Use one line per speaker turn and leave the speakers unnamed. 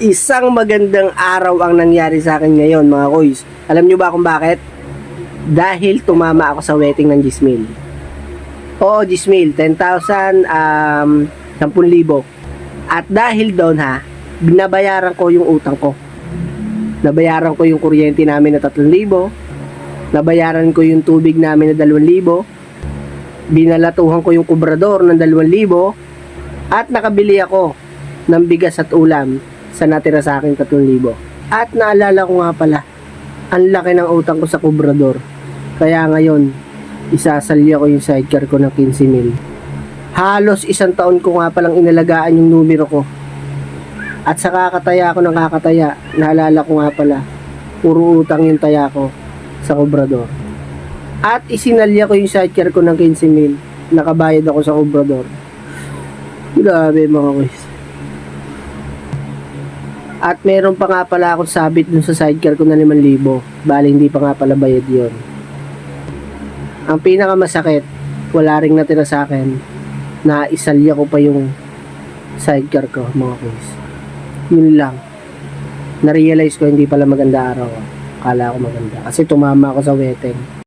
Isang magandang araw ang nangyari sa akin ngayon mga koys. Alam nyo ba kung bakit? Dahil tumama ako sa wedding ng Gismil. Oo, Gismil, 10,000, 10,000. At dahil doon binabayaran ko yung utang ko. Nabayaran ko yung kuryente namin na 3,000. Nabayaran ko yung tubig namin na 2,000. Binalatuhan ko yung kubrador ng 2,000. At nakabili ako ng bigas at ulam sa natira sa akin 3,000. At naalala ko nga pala, ang laki ng utang ko sa kubrador. Kaya ngayon, isasalya ko yung sidecar ko ng 15,000. Halos isang taon ko nga palang inalagaan yung numero ko. At sa kakataya ko ng kakataya, naalala ko nga pala, puro utang yung taya ko sa kubrador. At isinalya ko yung sidecar ko ng 15,000. Nakabayad ako sa kubrador. Grabe mga boys. At meron pa nga pala akong sabit dun sa sidecar ko na 5,000. Bali hindi pa nga pala bayad yun. Ang pinakamasakit, wala ring natira sa akin na isalya ko pa yung sidecar ko mga boys. Yun lang. Na-realize ko hindi pala maganda araw. Akala ko maganda. Kasi tumama ako sa wedding.